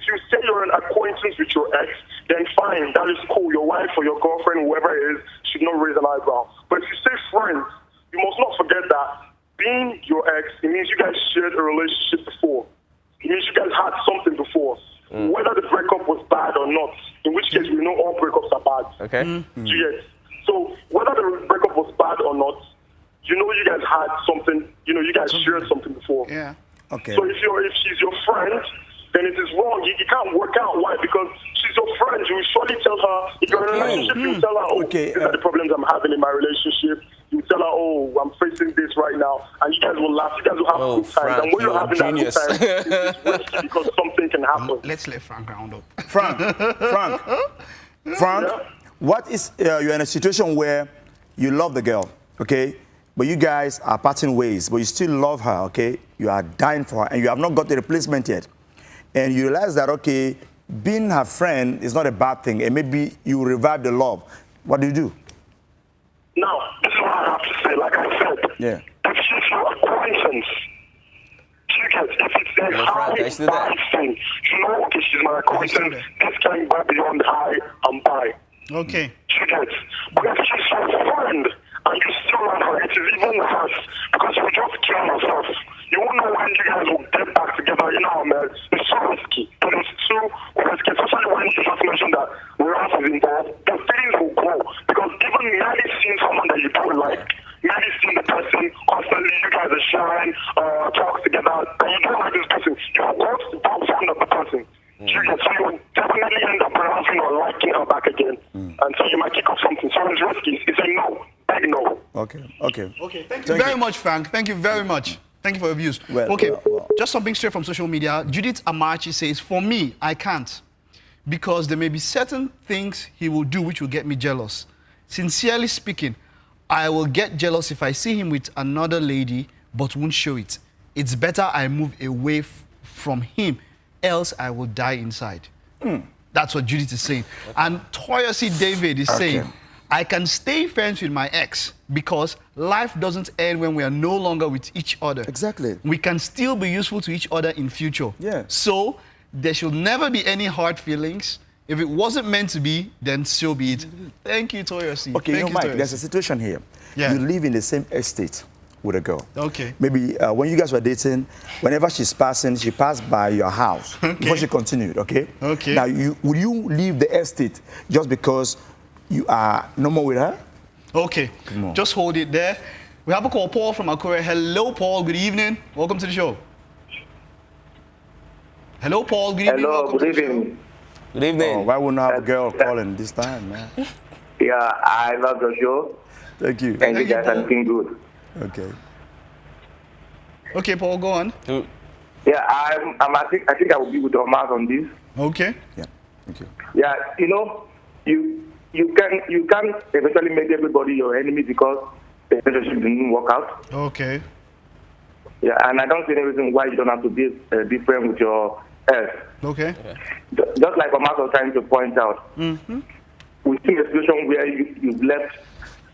you say you're an acquaintance with your ex, then fine, that is cool. Your wife or your girlfriend, whoever it is, should not raise an eyebrow. But if you say friends, you must not forget that being your ex, it means you guys shared a relationship before. It means you guys had something before. Whether the breakup was bad or not, in which case we know all breakups are bad. Okay. Yes. So whether the breakup was bad or not, you know you guys had something, you know you guys shared something before. Yeah. Okay. So if she's your friend, then it is wrong. You can't work out. Why? Because she's your friend. You will surely tell her, if you're in a relationship, you will tell her, oh, these are the problems I'm having in my relationship. You tell her, oh, I'm facing this right now. And you guys will laugh. You guys will have good times. Frank, and when you're having genius. that good time, it's risky because something can happen. Let's let Frank round up. Frank, what is, you're in a situation where you love the girl, okay? But you guys are parting ways, but you still love her, okay? You are dying for her, and you have not got the replacement yet. And you realize that, okay, being her friend is not a bad thing, and maybe you revive the love. What do you do? Now, this is what I have to say. Like I said, Yeah. if she's your acquaintance, if it's a high thing, you know, okay, she's my acquaintance, this can go beyond high and buy. Okay. She gets. But if she's your friend, and you still love her, it is even worse, because you just kill yourself. You won't know when you guys will get back together, you know, man. It's so risky. But it's too risky, especially when you just mentioned that Ross is involved. The feelings will grow. Because even merely seeing someone that you don't like, merely seeing the person, constantly you guys are sharing, talk together, and you don't like this person, you will go to the fond of the person. So you will definitely end up pronouncing or liking her back again. And so you might kick off something. So it's risky. It's a no. Big no. Okay. Thank you very much, Frank. Thank you very much. Thank you for your views. Just something straight from social media. Judith Amachi says, for me, I can't. Because there may be certain things he will do which will get me jealous. Sincerely speaking, I will get jealous if I see him with another lady, but won't show it. It's better I move away from him, else I will die inside. That's what Judith is saying. And Toyosi David is saying, I can stay friends with my ex because life doesn't end when we are no longer with each other. Exactly. We can still be useful to each other in future. Yeah. So there should never be any hard feelings. If it wasn't meant to be, then so be it. Thank you, Toyosi. Okay, Thank you know, Mike, there's a situation here. Yeah. You live in the same estate with a girl. Okay. Maybe when you guys were dating, whenever she's passing, she passed by your house before she continued, okay? Okay. Now, will you leave the estate just because you are no more with her? Okay. Just hold it there. We have a call, Paul from Akure. Hello, Paul. Good evening. Welcome to the show. Hello, Paul. Good evening. Hello, Welcome good to the show. evening. Good evening. Oh, why wouldn't I have a girl calling this time, man? Yeah, I love the show. Thank you. And you guys are looking good. Okay. Okay, Paul, go on. Yeah, I think I will be with Omar on this. Okay. Yeah, thank you. Yeah, you know, you can eventually make everybody your enemy because the relationship didn't work out. Okay. Yeah, and I don't see any reason why you don't have to be different with your ex. Okay. Just like Omar was trying to point out, Mm-hmm. we've seen a situation where you've left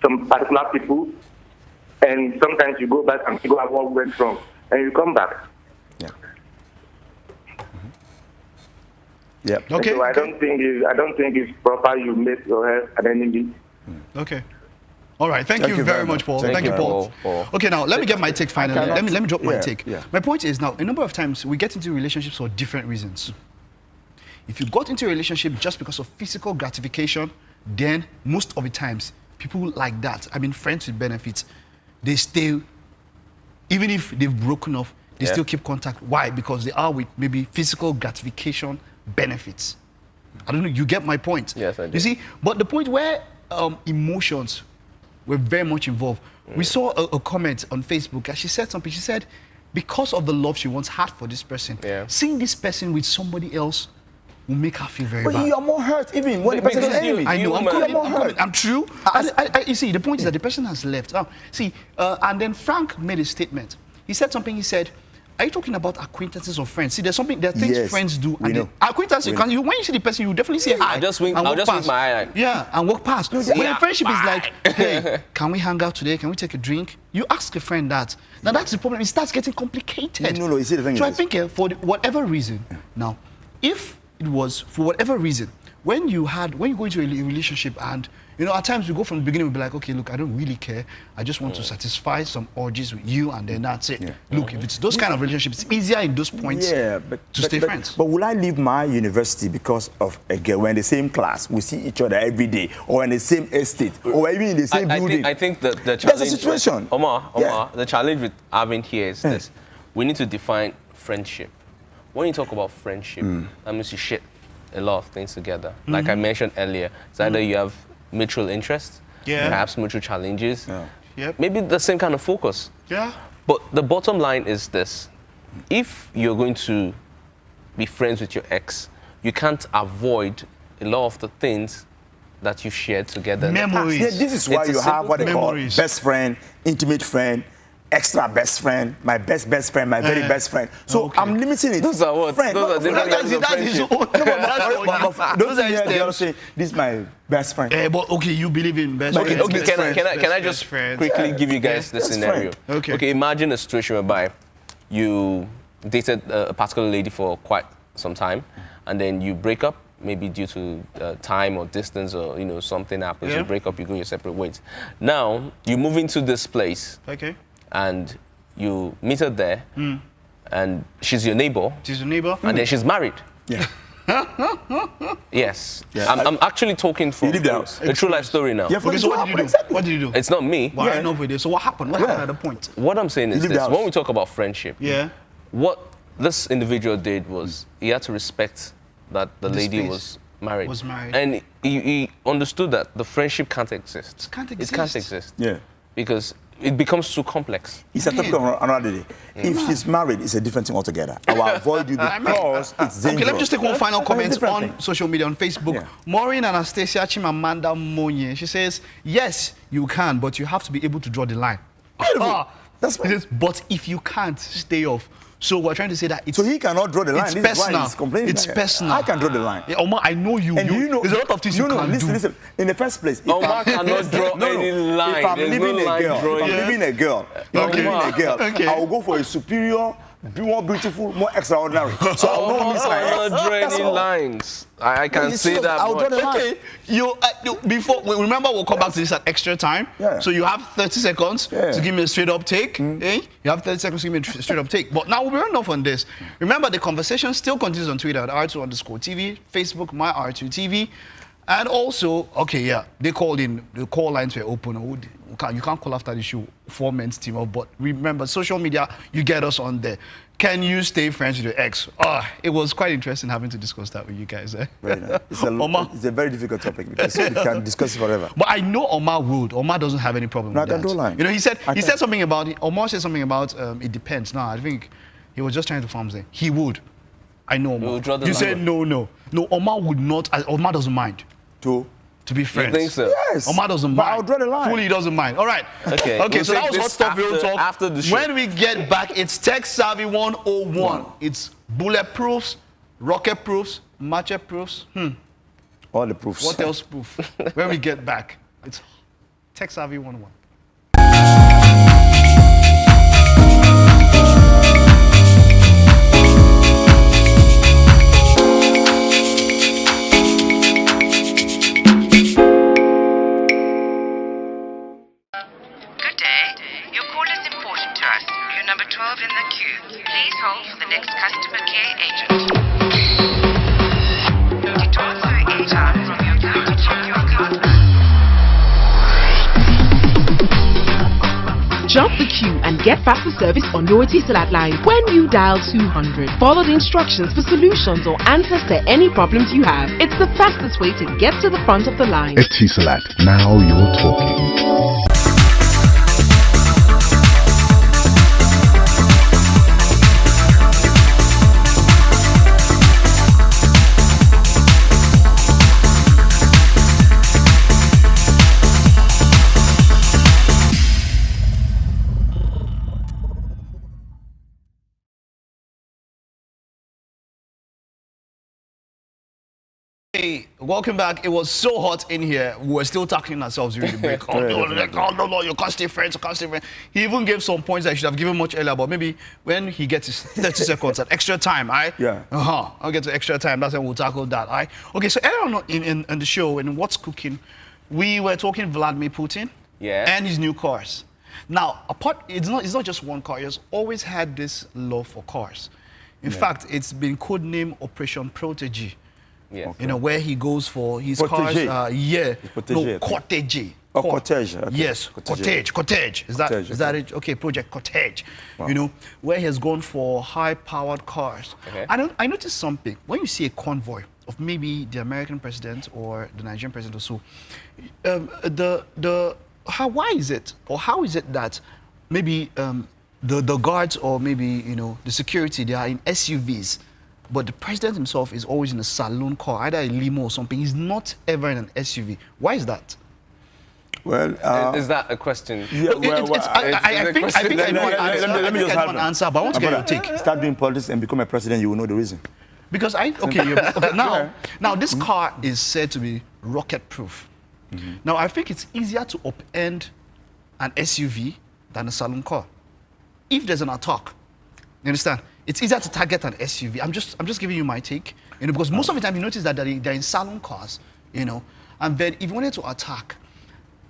some particular people, and sometimes you go back and figure out what went wrong, and you come back. Yeah. Okay. So I don't think it's proper you make your ex an enemy. Okay. All right. Thank you very much, Paul. Thank you, Paul. Okay, now let me get my take finally. Let me drop my take. My point is now, a number of times we get into relationships for different reasons. If you got into a relationship just because of physical gratification, then most of the times people like that, I mean friends with benefits, they stay, even if they've broken off, they still keep contact. Why? Because they are with maybe physical gratification benefits. I don't know, you get my point. Yes, I do. You see, but the point where emotions were very much involved. We saw a comment on Facebook and she said something. She said, because of the love she once had for this person, seeing this person with somebody else will make her feel very bad. But you are more hurt even when the person is enemy. I know, I'm true. You see, the point is that the person has left. And then Frank made a statement. He said something, he said, are you talking about acquaintances or friends? See, there are things friends do. And acquaintances, when you see the person, you definitely say hi. I'll just wink my eye. Yeah, and walk past. When a friendship is like, hey, can we hang out today? Can we take a drink? You ask a friend that. Now that's the problem. It starts getting complicated. No, you see, the thing so I think for whatever reason, now, if it was for whatever reason, when you go into a relationship and, you know, at times we go from the beginning, we'll be like, okay, look, I don't really care. I just want to satisfy some urges with you, and then that's it. Look, if it's those kind of relationships, it's easier in those points to stay friends. But will I leave my university because of a girl? We're in the same class, we see each other every day, or in the same estate, or even in the same building. I think the challenge... There's a situation. Omar, the challenge with having here is this. We need to define friendship. When you talk about friendship, that means you share a lot of things together. Like I mentioned earlier, it's either you have mutual interests, perhaps mutual challenges, maybe the same kind of focus. But the bottom line is this. If you're going to be friends with your ex, you can't avoid a lot of the things that you shared together. Memories. Yeah, this is why you have what they call best friend, intimate friend, extra best friend, my best friend, my very best friend. So I'm limiting it. Those are what? Friend. Those are different kinds of friendship. Those are saying, this is my best friend. But okay, you believe in best friends. Okay, can I just quickly give you guys the scenario? Okay, imagine a situation whereby you dated a particular lady for quite some time, and then you break up, maybe due to time or distance, or you know something happens. You break up, you go your separate ways. Now you move into this place. Okay. And you meet her there, and she's your neighbor. She's your neighbor. And then she's married. Yeah. Yes. Yeah. I'm actually talking from a true life story now. Okay, so what did you do? What did you do? It's not me. Why not with this? So what happened? What happened at the point? What I'm saying is this. When we talk about friendship, what this individual did was he had to respect that the lady was married. And he understood that the friendship can't exist. It can't exist. Yeah. Because it becomes too complex. It's a topic of another day. If she's married, it's a different thing altogether. I will avoid you because it's dangerous. Okay, let me just take one final comment on social media, on Facebook. Maureen Anastasia Chimamanda Monye, she says, yes, you can, but you have to be able to draw the line. That's but if you can't, stay off. So we're trying to say that it's... So he cannot draw the line. It's this personal. Is why he's complaining. It's personal. I can draw the line. Yeah, Omar, I know you. And you know, there's a lot of things you can't do. Listen. In the first place... Omar cannot draw any line. If I'm leaving a girl, I will go for a superior, more beautiful, more extraordinary. So I will not miss my ex. I don't draw any lines. I can say that. I'll draw the line. Okay, remember we'll come back to this at extra time. So you have 30 seconds to give me a straight up take. You have 30 seconds to give me a straight up take. But now we'll run off on this. Remember, the conversation still continues on Twitter at R2_TV, Facebook, my R2TV. And also, they called in, the call lines were open. You can't call after the show, 4 men's team up. But remember, social media, you get us on there. Can you stay friends with your ex? It was quite interesting having to discuss that with you guys. Very nice. It's a very difficult topic because we can discuss it forever. But I know Omar would. Omar doesn't have any problem with that. Draw line. You know, he said something about it. Omar said something about it depends. No, I think he was just trying to farm there. He would. I know Omar. You said no. No, Omar would not. Omar doesn't mind. to be friends? You think so? Yes. Omar doesn't But mind. I'll draw the line. Fully doesn't mind. All right. Okay. Okay, We'll so that take was Hot this Stuff Real Talk. after the show. When we get back, it's Tech Savvy 101. It's bulletproofs, rocket proofs, matcha proofs. All the proofs. What else proof? When we get back, it's Tech Savvy 101. Good day. Your call is important to us. You're number 12 in the queue. Please hold for the next customer care agent. Detour through airtime from your phone to check your account. Jump the queue and get faster service on your Etisalat line when you dial 200. Follow the instructions for solutions or answers to any problems you have. It's the fastest way to get to the front of the line. Etisalat, now you're talking. Hey, welcome back. It was so hot in here. We were still talking ourselves during the break. No, you can't stay friends, you can't stay friends. He even gave some points that I should have given much earlier, but maybe when he gets his 30 seconds at extra time, Yeah. I'll get to extra time. That's when we'll tackle that, Okay, so earlier on in the show, in What's Cooking, we were talking Vladimir Putin and his new cars. Now, it's not just one car. He has always had this love for cars. In fact, it's been codenamed Operation Protege. Yeah. You know, where he goes for his Protege. cars. Protege. Cortege. Oh, cortege. Okay. Yes, cortege. Is that it? Okay, Project Cortege. Wow. You know, where he has gone for high-powered cars. Okay. I noticed something. When you see a convoy of maybe the American president or the Nigerian president or so, why is it, or how is it that maybe the guards or maybe the security, they are in SUVs? But the president himself is always in a saloon car, either a limo or something. He's not ever in an SUV. Why is that? Well, is that a question? Yeah, I think I know an answer, but I want to get your take. Start doing politics and become a president, you will know the reason. Because now this car is said to be rocket-proof. Now I think it's easier to upend an SUV than a saloon car. If there's an attack, you understand? It's easier to target an SUV. I'm just giving you my take, because most of the time you notice that they're in saloon cars, and then if you wanted to attack,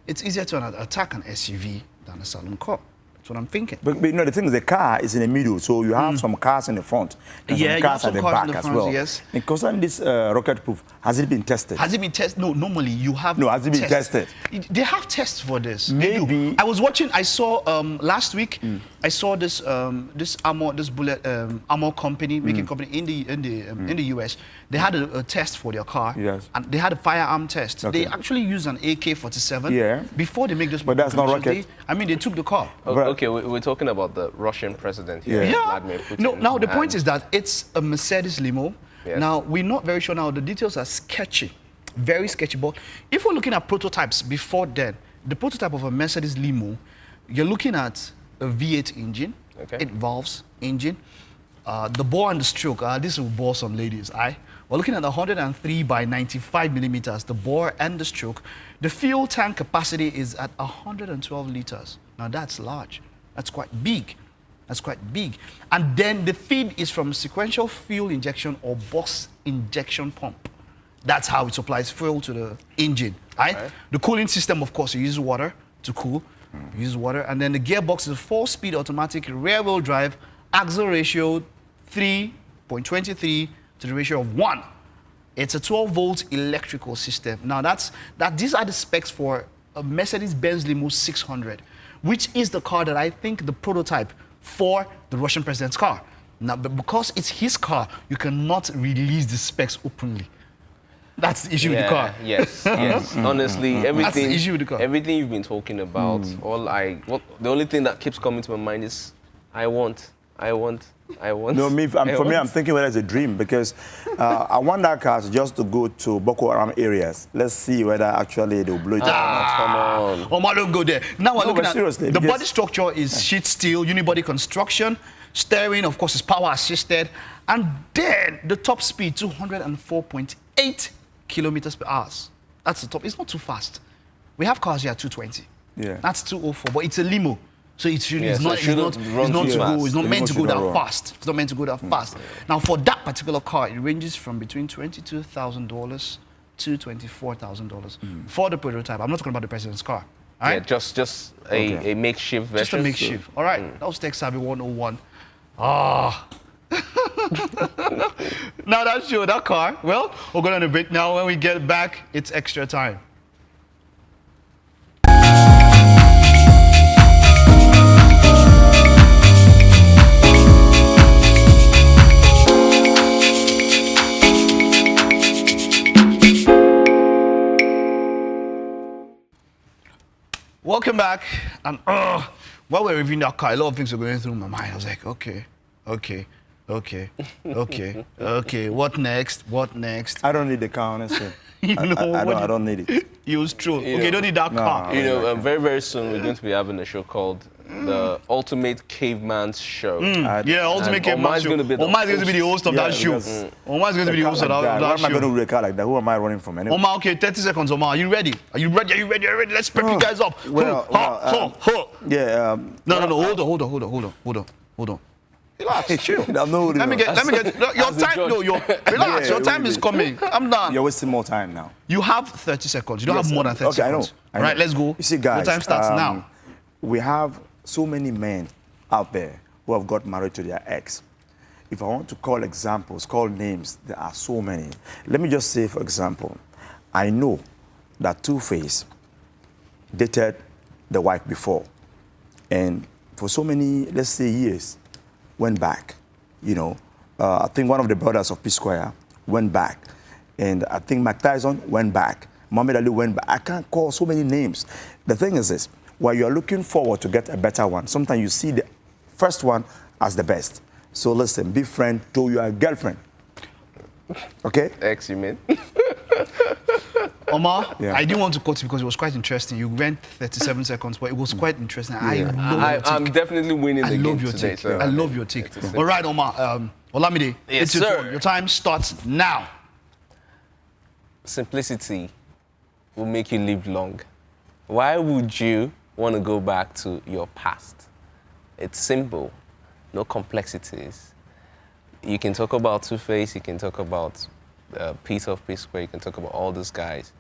it's easier to attack an SUV than a saloon car. That's what I'm thinking. But the thing is, the car is in the middle, so you have some cars in the front and some cars at the back as well. Yes. And concerning this rocket proof, has it been tested? Has it been tested? No, normally you have. No, has it been tested? They have tests for this. Maybe. I was watching. I saw last week. I saw this bullet armor company making company in the US. They had a test for their car. Yes. And they had a firearm test. Okay. They actually used an AK-47. Before they make this. But that's not rocket. They took the car. Okay, we're talking about the Russian president here, Vladimir Putin. No, now the point is that it's a Mercedes limo. Yes. Now, we're not very sure now. The details are sketchy, very sketchy. But if we're looking at prototypes before then, the prototype of a Mercedes limo, you're looking at a V8 engine, 8 valves engine. The bore and the stroke, this will bore some ladies. We're looking at 103 by 95 millimeters, the bore and the stroke. The fuel tank capacity is at 112 liters. Now that's large. That's quite big. That's quite big. And then the feed is from sequential fuel injection or box injection pump. That's how it supplies fuel to the engine. Right? The cooling system, of course, you use water to cool. You use water. And then the gearbox is a 4-speed automatic rear-wheel drive, axle ratio 3.23 to the ratio of 1. It's a 12-volt electrical system. Now, these are the specs for a Mercedes-Benz Limo 600, which is the car that I think the prototype for the Russian president's car. Now, but because it's his car, you cannot release the specs openly. That's the issue with the car. Yes. Honestly, everything. That's the issue with the car. Everything you've been talking about, the only thing that keeps coming to my mind is, I want. I want. No, for me, I'm thinking whether it's a dream because I want that car just to go to Boko Haram areas. Let's see whether actually they'll blow it up. Come on. Omar, don't go there. Now we're looking at seriously, the body structure is sheet steel, unibody construction. Steering, of course, is power assisted. And then the top speed, 204.8 kilometers per hour. That's the top. It's not too fast. We have cars here at 220. Yeah. That's 204, but it's a limo. So it's really Yeah, it's so not it shouldn't run too fast. it's not The meant limo to go should not that run. fast. It's not meant to go that fast. Now for that particular car, it ranges from between $22,000 to $24,000 for the prototype. I'm not talking about the president's car. All right? Yeah, just a makeshift version. Just a makeshift. All right. That was Tech Savvy 101. Ah. Now that's you, that car. Well, we're going on a break now. When we get back, it's extra time. Welcome back. And while we're reviewing that car, a lot of things were going through my mind. I was like, okay. What next? What next? I don't need the car, honestly. You know, I don't need it. It's true. You Okay, know, you don't need that car. You know, very, very soon we're going to be having a show called The Ultimate Caveman's Show. Yeah, Ultimate Caveman's Show. Omar's going to be the host of that show. Omar's going to be the host of that show. Why am I going to record like that? Who am I running from anyway? Omar, okay, 30 seconds, Omar. Are you ready? Are you ready? Let's prep you guys up. No. Hold on. Relax, chill. Let me get your time. No, relax. Your time is coming. I'm done. You're wasting more time now. You have 30 seconds. You don't have more than 30 okay, seconds. I know. All right, let's go. You see, guys, the time starts now. We have so many men out there who have got married to their ex. If I want to call examples, call names, there are so many. Let me just say, for example, I know that Two-Face dated the wife before. And for so many, let's say, years, went back. You know, I think one of the brothers of P-Square went back. And I think Mike Tyson went back. Muhammad Ali went back. I can't call so many names. The thing is this, while you're looking forward to get a better one, sometimes you see the first one as the best. So listen, be friend to your girlfriend. Okay? Ex, you mean? Omar, I didn't want to cut you because it was quite interesting. You went 37 seconds, but it was quite interesting. I'm definitely winning the game today. So I love your take. All right, Omar. Olamide, yes, sir. Your time starts now. Simplicity will make you live long. Why would you want to go back to your past? It's simple, no complexities. You can talk about Two-Face, you can talk about Peace of P-Square, you can talk about all those guys.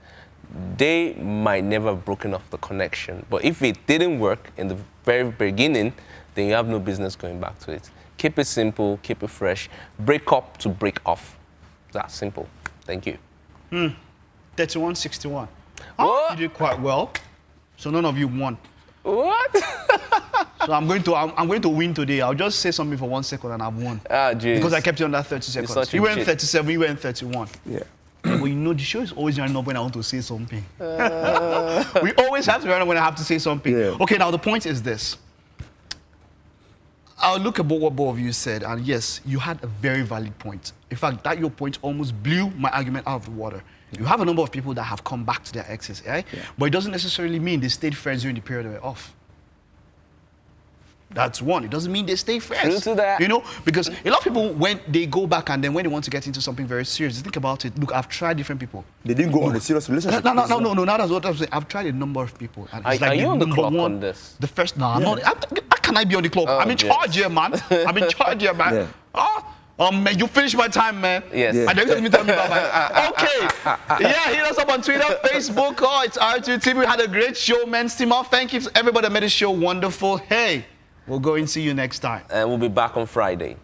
They might never have broken off the connection, but if it didn't work in the very beginning, then you have no business going back to it. Keep it simple, keep it fresh. Break up to break off. That's simple. Thank you. 31-61. Oh, you did quite well. So none of you won. What? So I'm going to win today. I'll just say something for 1 second and I've won. Because I kept you under 30 seconds. You went 37, you went 31. Yeah. But you know, the show is always running up when I want to say something. We always have to run up when I have to say something. Yeah. Okay, now the point is this. I'll look at what both of you said, and yes, you had a very valid point. In fact, that your point almost blew my argument out of the water. You have a number of people that have come back to their exes, right? Yeah. But it doesn't necessarily mean they stayed friends during the period they were off. That's one. It doesn't mean they stay friends. True to that. You know, because a lot of people, when they go back and then when they want to get into something very serious, think about it. Look, I've tried different people. They didn't go on a serious relationship. No, that's what I'm saying. I've tried a number of people. And it's are you on the clock one, on this? The first, no, I'm not. How can I be on the clock? Oh, I'm in charge here, man. I'm in charge here, man. Yeah. Man, you finished my time, man. Yes. And then you tell me about my... Okay. Yeah, hit us up on Twitter, Facebook. Oh, it's R2TV. We had a great show, man. Steamer, thank you for everybody that made the show wonderful. Hey, we'll go and see you next time. And we'll be back on Friday.